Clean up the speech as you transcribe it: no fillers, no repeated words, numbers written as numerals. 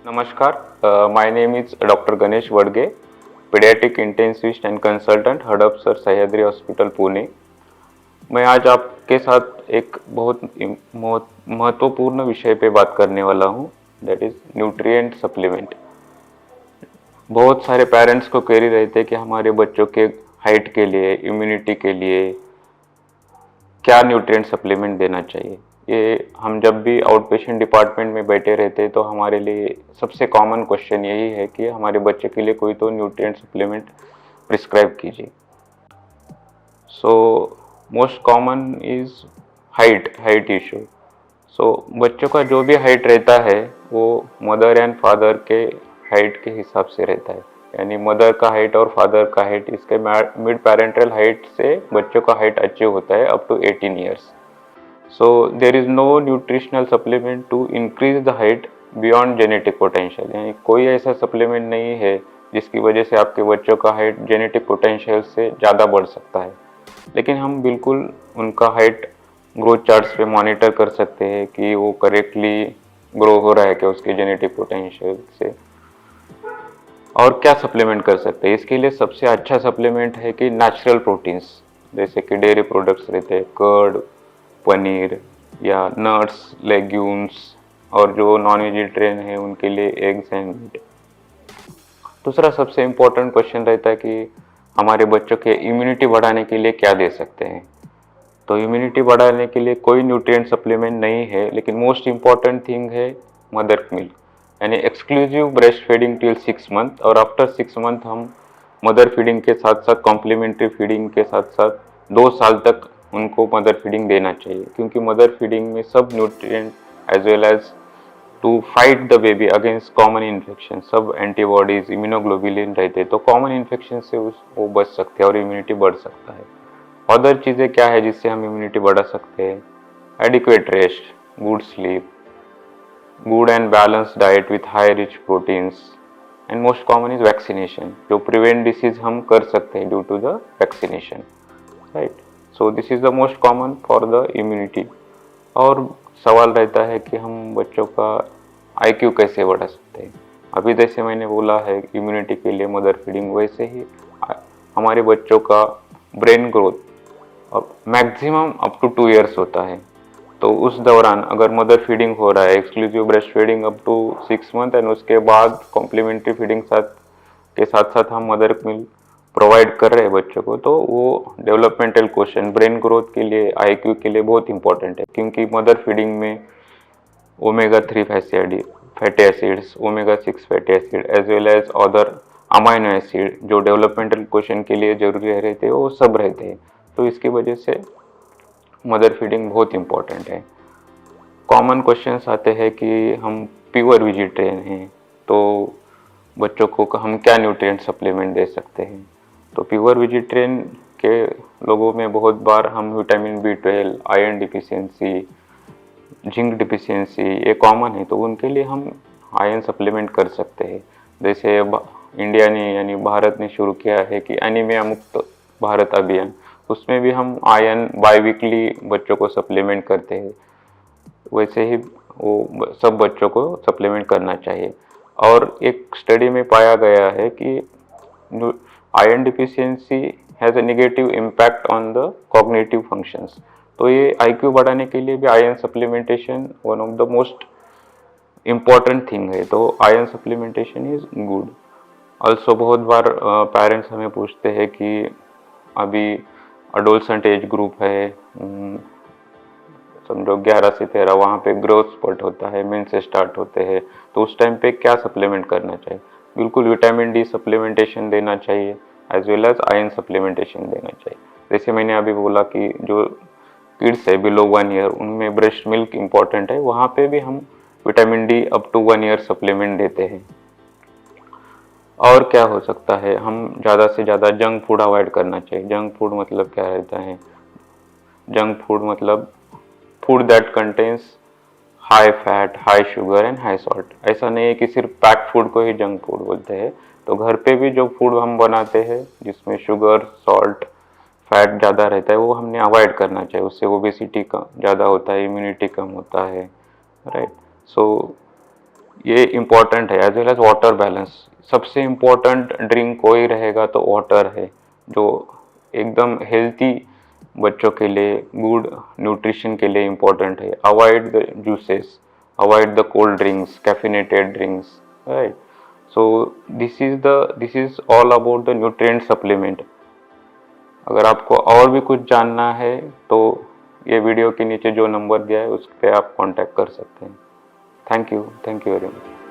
Namaskar, my name is Dr. Ganesh Vadge, pediatric intensivist and consultant, हड़प sir Sahyadri hospital Pune. मैं आज आपके साथ एक बहुत महत्वपूर्ण विषय पे बात करने वाला हूँ, दैट इज न्यूट्रिएंट सप्लीमेंट। बहुत सारे पेरेंट्स को क्वेरी रहते हैं कि हमारे बच्चों के हाइट के लिए, इम्यूनिटी के लिए क्या न्यूट्रिएंट सप्लीमेंट देना चाहिए। ये हम जब भी आउट पेशेंट डिपार्टमेंट में बैठे रहते हैं तो हमारे लिए सबसे कॉमन क्वेश्चन यही है कि हमारे बच्चे के लिए कोई तो न्यूट्रिएंट सप्लीमेंट प्रिस्क्राइब कीजिए। So most common is height issue. So बच्चों का जो भी हाइट रहता है वो मदर एंड फादर के हाइट के हिसाब से रहता है, यानी मदर का हाइट और फादर का हाइट, इसके मिड पेरेंटल हाइट से बच्चों का हाइट अचीव होता है up to 18 years. So there is no nutritional supplement to increase the height beyond genetic potential, यानी कोई ऐसा सप्लीमेंट नहीं है जिसकी वजह से आपके बच्चों का हाइट जेनेटिक पोटेंशियल से ज़्यादा बढ़ सकता है। लेकिन हम बिल्कुल उनका हाइट ग्रोथ चार्ट्स पे मॉनिटर कर सकते हैं कि वो करेक्टली ग्रो हो रहा है क्या उसके जेनेटिक पोटेंशियल से, और क्या सप्लीमेंट कर सकते हैं। इसके लिए सबसे अच्छा सप्लीमेंट है कि नेचुरल प्रोटीन्स, जैसे कि डेयरी प्रोडक्ट्स रहते हैं, कर्ड, पनीर या नट्स, लेग्यूम्स, और जो नॉन वेजिटेरियन है उनके लिए एग्स एंड मीट। दूसरा सबसे इम्पोर्टेंट क्वेश्चन रहता है कि हमारे बच्चों के इम्यूनिटी बढ़ाने के लिए क्या दे सकते हैं। तो इम्यूनिटी बढ़ाने के लिए कोई न्यूट्रिएंट सप्लीमेंट नहीं है, लेकिन मोस्ट इम्पॉर्टेंट थिंग है मदर मिल्क, यानी exclusive breast feeding till 6 month, और आफ्टर 6 मंथ हम मदर फीडिंग के साथ साथ कॉम्प्लीमेंट्री फीडिंग के साथ साथ 2 साल तक उनको मदर फीडिंग देना चाहिए, क्योंकि मदर फीडिंग में सब nutrient as well as to fight the baby against common infection, सब एंटीबॉडीज, इम्यूनोग्लोबुलिन रहते हैं, तो कॉमन इन्फेक्शन से वो बच सकते हैं और इम्यूनिटी बढ़ सकता है। अदर चीज़ें क्या है जिससे हम इम्यूनिटी बढ़ा सकते हैं? Adequate rest, good sleep, good and balanced diet with high rich proteins, and most common is vaccination. जो प्रिवेंट डिसीज हम कर सकते हैं due to the vaccination, right. So this is the most common for the immunity. और सवाल रहता है कि हम बच्चों का IQ कैसे बढ़ा सकते हैं। अभी जैसे मैंने बोला है इम्यूनिटी के लिए मदर फीडिंग, वैसे ही हमारे बच्चों का ब्रेन ग्रोथ और मैक्सिमम अप टू 2 ईयर्स होता है। तो उस दौरान अगर मदर फीडिंग हो रहा है, exclusive breast feeding up to 6 month, and उसके बाद कॉम्प्लीमेंट्री फीडिंग के साथ साथ हम मदर मिल्क प्रोवाइड कर रहे हैं बच्चों को, तो वो डेवलपमेंटल क्वेश्चन ब्रेन ग्रोथ के लिए, IQ के लिए बहुत इंपॉर्टेंट है, क्योंकि मदर फीडिंग में omega 3 fatty acids, omega 6 fatty acid as well as other amino acid जो डेवलपमेंटल क्वेश्चन के लिए जरूरी रहते हैं वो सब रहते हैं। तो इसकी वजह से मदर फीडिंग बहुत इंपॉर्टेंट है। कॉमन क्वेश्चंस आते हैं कि हम प्योर वेजिटेरियन हैं, तो बच्चों को हम क्या न्यूट्रिएंट सप्लीमेंट दे सकते हैं। तो प्योर वेजिटेरियन के लोगों में बहुत बार हम vitamin B12, iron deficiency, zinc deficiency ये कॉमन है, तो उनके लिए हम आयरन सप्लीमेंट कर सकते हैं। जैसे इंडिया ने यानी भारत ने शुरू किया है कि एनीमिया मुक्त भारत अभियान, उसमें भी हम आयरन बाईवीकली बच्चों को सप्लीमेंट करते हैं। वैसे ही वो सब बच्चों को सप्लीमेंट करना चाहिए। और एक स्टडी में पाया गया है कि iron deficiency has a negative impact on the cognitive functions. तो ये IQ बढ़ाने के लिए भी iron supplementation one of the most important thing है, तो iron supplementation is good. Also बहुत बार पेरेंट्स हमें पूछते हैं कि अभी अडोलसेंट एज ग्रुप है, समझो 11 से 13, वहाँ पे ग्रोथ स्पॉट होता है, मेंस स्टार्ट होते हैं, तो उस टाइम पे क्या सप्लीमेंट करना चाहिए? बिल्कुल विटामिन D सप्लीमेंटेशन देना चाहिए as well as iron supplementation देना चाहिए। जैसे मैंने अभी बोला कि जो किड्स है बिलो 1 ईयर उनमें ब्रेस्ट मिल्क इम्पॉर्टेंट है, वहाँ पे भी हम vitamin D up to 1 year supplement देते हैं। और क्या हो सकता है? हम ज़्यादा से ज़्यादा जंक फूड अवॉइड करना चाहिए। जंक फूड मतलब क्या रहता है? जंक फूड मतलब food that contains high fat, high sugar and high salt. ऐसा नहीं है कि सिर्फ पैक्ड फूड को ही जंक फूड बोलते हैं। तो घर पे भी जो फूड हम बनाते हैं जिसमें शुगर, सॉल्ट, फैट ज़्यादा रहता है वो हमने अवॉइड करना चाहिए। उससे ओबेसिटी का ज़्यादा होता है, इम्यूनिटी कम होता है, राइट। सो ये इम्पोर्टेंट है, as well as water balance. सबसे इम्पोर्टेंट ड्रिंक कोई रहेगा तो वाटर है, जो एकदम हेल्थी बच्चों के लिए, गुड न्यूट्रिशन के लिए इम्पोर्टेंट है। Avoid the juices, avoid the cold drinks, caffeinated drinks, right. So this is all about the nutrient supplement. अगर आपको और भी कुछ जानना है तो ये वीडियो के नीचे जो नंबर दिया है उस पर आप कांटेक्ट कर सकते हैं। Thank you very much.